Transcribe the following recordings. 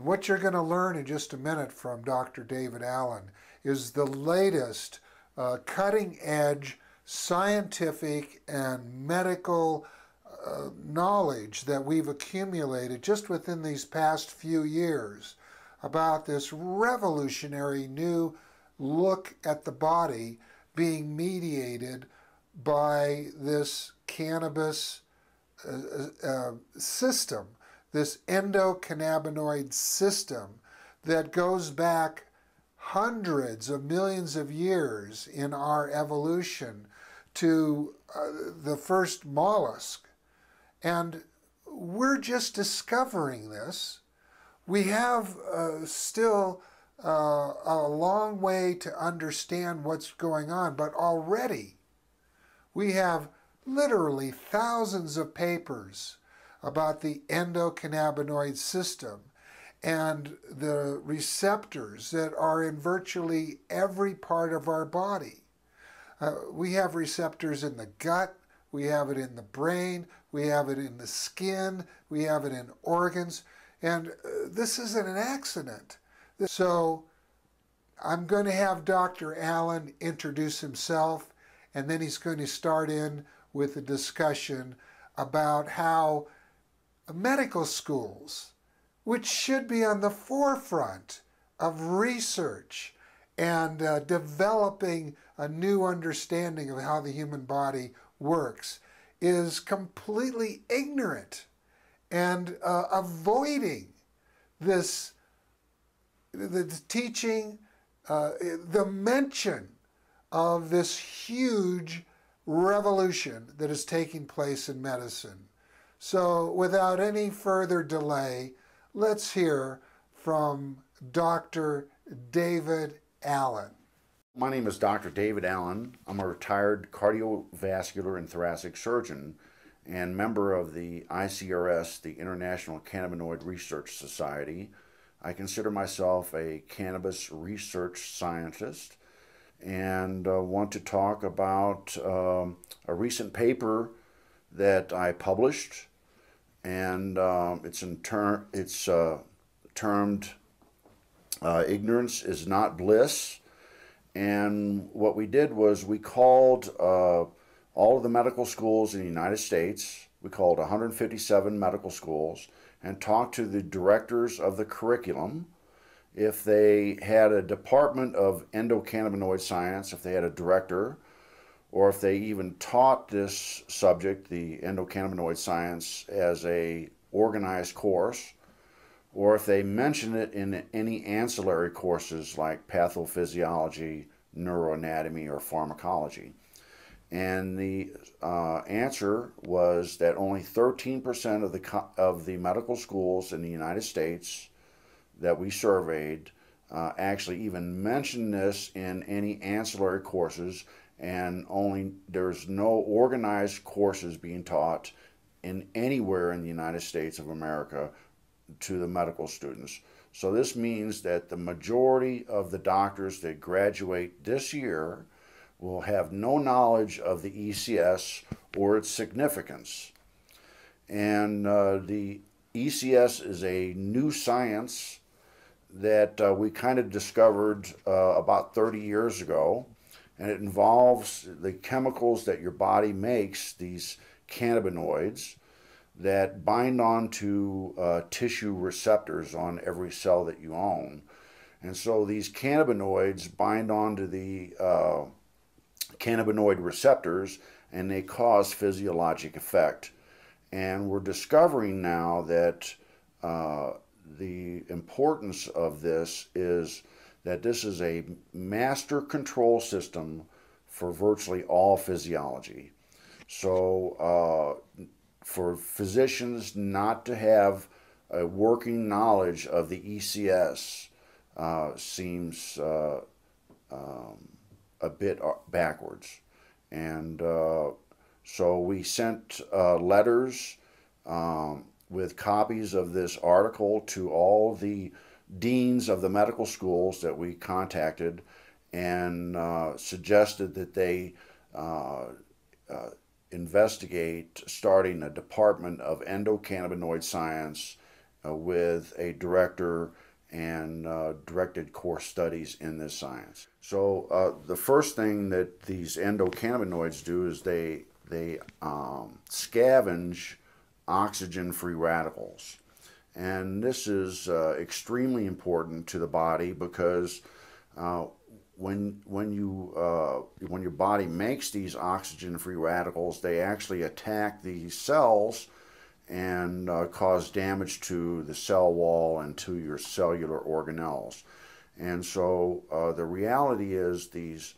And what you're going to learn in just a minute from Dr. David Allen is the latest cutting-edge scientific and medical knowledge that we've accumulated just within these past few years about this revolutionary new look at the body being mediated by this cannabis system, this endocannabinoid system that goes back hundreds of millions of years in our evolution to the first mollusk. And we're just discovering this. We have still a long way to understand what's going on, but already we have literally thousands of papers about the endocannabinoid system and the receptors that are in virtually every part of our body. We have receptors in the gut, we have it in the brain, we have it in the skin, we have it in organs, and this isn't an accident. So I'm going to have Dr. Allen introduce himself, and then he's going to start in with a discussion about how medical schools, which should be on the forefront of research and developing a new understanding of how the human body works, is completely ignorant and avoiding this, the teaching, the mention of this huge revolution that is taking place in medicine. So without any further delay, let's hear from Dr. David Allen. My name is Dr. David Allen. I'm a retired cardiovascular and thoracic surgeon and member of the ICRS, the International Cannabinoid Research Society. I consider myself a cannabis research scientist and want to talk about a recent paper that I published, and it's termed Ignorance is Not Bliss. And what we did was we called all of the medical schools in the United States, we called 157 medical schools, and talked to the directors of the curriculum, if they had a department of endocannabinoid science, if they had a director, or if they even taught this subject, the endocannabinoid science, as a organized course, or if they mentioned it in any ancillary courses like pathophysiology, neuroanatomy, or pharmacology. And the answer was that only 13% of the medical schools in the United States that we surveyed actually even mentioned this in any ancillary courses, and there's no organized courses being taught anywhere in the United States of America to the medical students. So this means that the majority of the doctors that graduate this year will have no knowledge of the ECS or its significance. And the ECS is a new science that we kind of discovered about 30 years ago, and it involves the chemicals that your body makes, these cannabinoids, that bind onto tissue receptors on every cell that you own. And so these cannabinoids bind onto the cannabinoid receptors, and they cause physiologic effect. And we're discovering now that the importance of this is that this is a master control system for virtually all physiology. So for physicians not to have a working knowledge of the ECS seems a bit backwards. And so we sent letters with copies of this article to all the deans of the medical schools that we contacted, and suggested that they investigate starting a department of endocannabinoid science with a director and directed course studies in this science. So the first thing that these endocannabinoids do is they scavenge oxygen-free radicals. And this is extremely important to the body because when your body makes these oxygen-free radicals, they actually attack these cells and cause damage to the cell wall and to your cellular organelles. And so the reality is these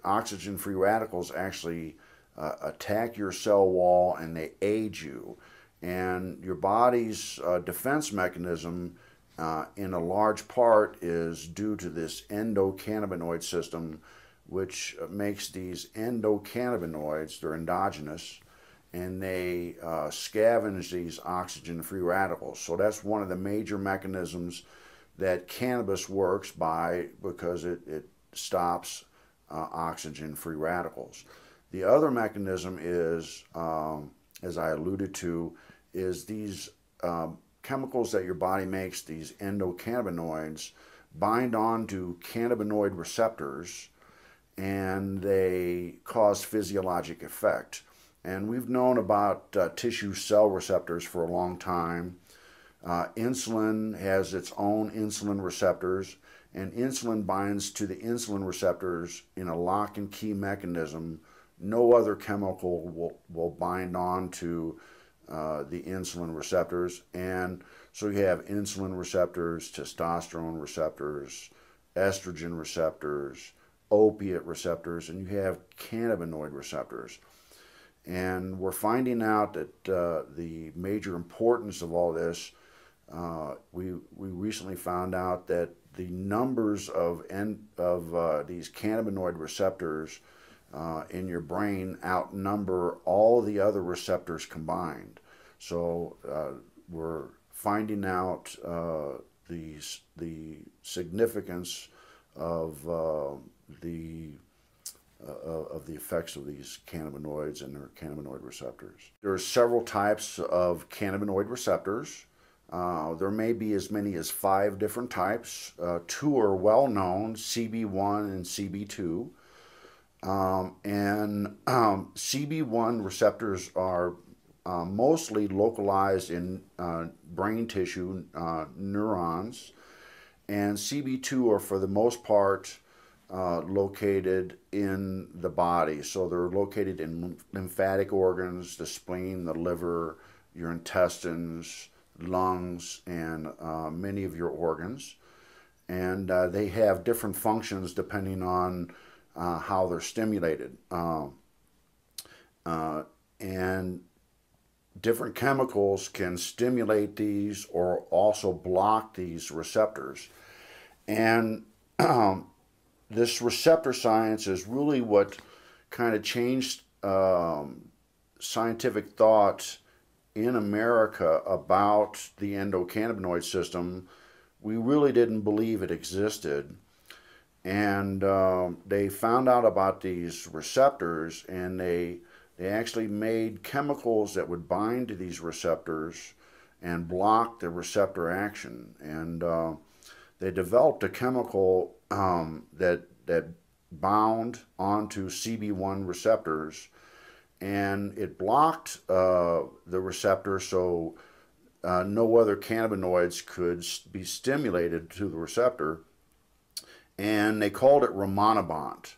oxygen-free radicals actually attack your cell wall and they age you. And your body's defense mechanism in a large part is due to this endocannabinoid system, which makes these endocannabinoids, they're endogenous, and they scavenge these oxygen-free radicals. So that's one of the major mechanisms that cannabis works by, because it stops oxygen-free radicals. The other mechanism is, as I alluded to, is these chemicals that your body makes, these endocannabinoids, bind onto cannabinoid receptors, and they cause physiologic effect. And we've known about tissue cell receptors for a long time. Insulin has its own insulin receptors, and insulin binds to the insulin receptors in a lock and key mechanism. No other chemical will bind on to the insulin receptors. And so you have insulin receptors, testosterone receptors, estrogen receptors, opiate receptors, and you have cannabinoid receptors. And we're finding out that the major importance of all this, we recently found out that the numbers of these cannabinoid receptors in your brain outnumber all the other receptors combined. So we're finding out the significance of the effects of these cannabinoids and their cannabinoid receptors. There are several types of cannabinoid receptors. There may be as many as 5 different types. 2 are well known, CB1 and CB2. CB1 receptors are mostly localized in brain tissue, neurons, and CB2 are for the most part located in the body. So they're located in lymphatic organs, the spleen, the liver, your intestines, lungs, and many of your organs. And they have different functions depending on how they're stimulated. And different chemicals can stimulate these or also block these receptors. And this receptor science is really what kind of changed scientific thought in America about the endocannabinoid system. We really didn't believe it existed. And they found out about these receptors, and they actually made chemicals that would bind to these receptors and block the receptor action. And they developed a chemical that bound onto CB1 receptors, and it blocked the receptor, so no other cannabinoids could be stimulated to the receptor. And they called it rimonabant.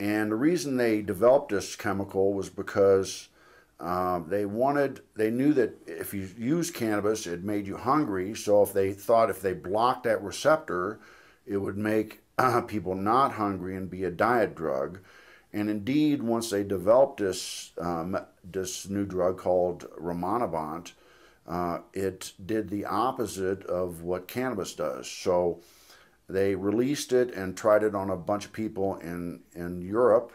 And the reason they developed this chemical was because they knew that if you use cannabis, it made you hungry. So if they thought if they blocked that receptor, it would make people not hungry and be a diet drug. And indeed, once they developed this new drug called rimonabant, it did the opposite of what cannabis does. So they released it and tried it on a bunch of people in Europe,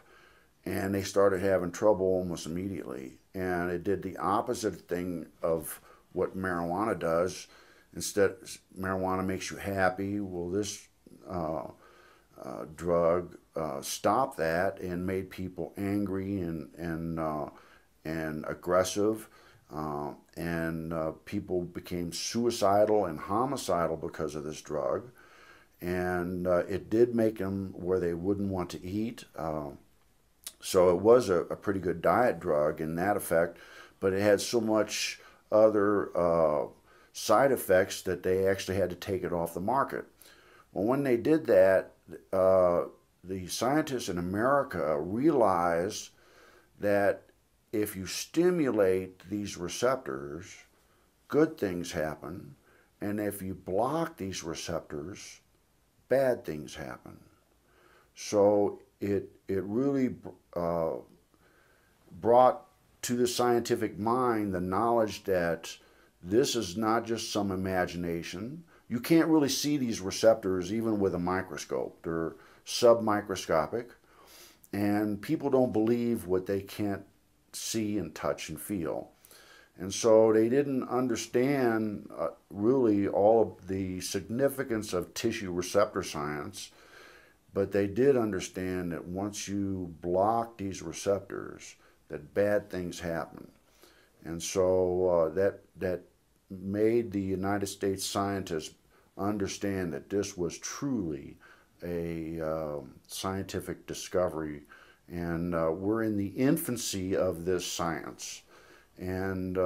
and they started having trouble almost immediately. And it did the opposite thing of what marijuana does. Instead, marijuana makes you happy. Well, this drug stopped that and made people angry and aggressive. And people became suicidal and homicidal because of this drug. And it did make them where they wouldn't want to eat. So it was a pretty good diet drug in that effect, but it had so much other side effects that they actually had to take it off the market. Well, when they did that, the scientists in America realized that if you stimulate these receptors, good things happen, and if you block these receptors, bad things happen. So it really brought to the scientific mind the knowledge that this is not just some imagination. You can't really see these receptors even with a microscope. They're submicroscopic, and people don't believe what they can't see and touch and feel. And so they didn't understand really all of the significance of tissue receptor science, but they did understand that once you block these receptors, that bad things happen. And so that made the United States scientists understand that this was truly a scientific discovery, and we're in the infancy of this science. And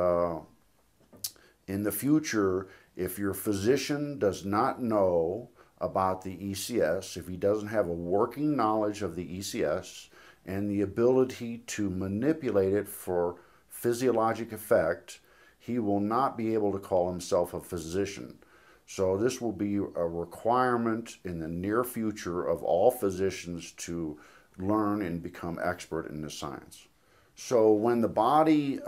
in the future, if your physician does not know about the ECS, if he doesn't have a working knowledge of the ECS and the ability to manipulate it for physiologic effect, he will not be able to call himself a physician. So this will be a requirement in the near future of all physicians to learn and become expert in this science. So when the body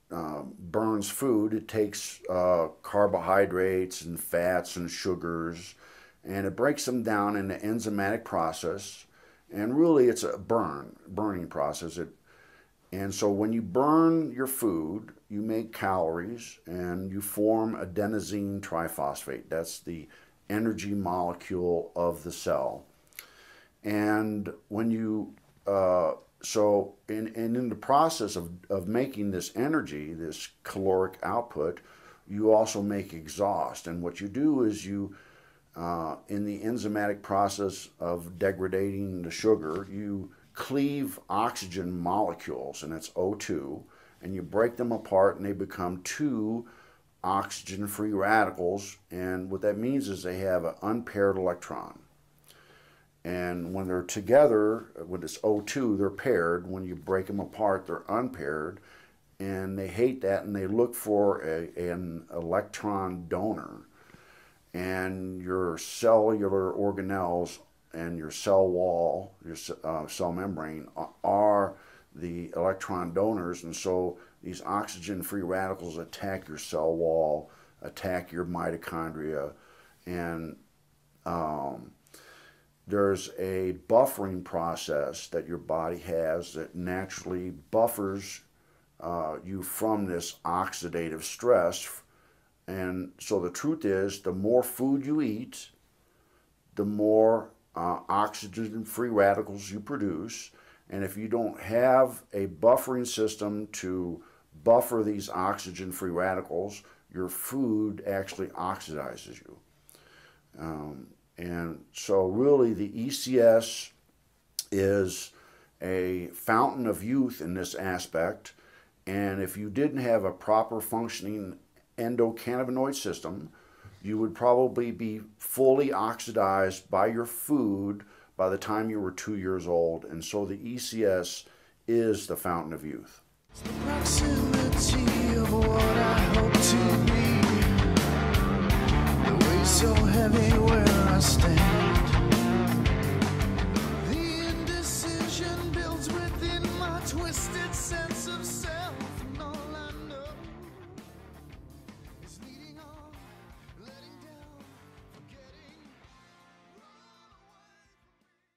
burns food, it takes carbohydrates and fats and sugars, and it breaks them down in an enzymatic process. And really, it's a burning process. And so when you burn your food, you make calories and you form adenosine triphosphate. That's the energy molecule of the cell. And when you, in the process of making this energy, this caloric output, you also make exhaust. And what you do is you, in the enzymatic process of degrading the sugar, you cleave oxygen molecules, and it's O2, and you break them apart and they become two oxygen-free radicals. And what that means is they have an unpaired electron. And when they're together with this O2, they're paired. When you break them apart, they're unpaired. And they hate that, and they look for an electron donor. And your cellular organelles and your cell wall, your cell membrane, are the electron donors. And so these oxygen-free radicals attack your cell wall, attack your mitochondria, and there's a buffering process that your body has that naturally buffers you from this oxidative stress. And so the truth is, the more food you eat, the more oxygen-free radicals you produce. And if you don't have a buffering system to buffer these oxygen-free radicals, your food actually oxidizes you. And so really the ECS is a fountain of youth in this aspect. And if you didn't have a proper functioning endocannabinoid system, you would probably be fully oxidized by your food by the time you were 2 years old. And so the ECS is the fountain of youth. It's the proximity of what I hope to be. The weight so heavy where I stand. The indecision builds within my twisted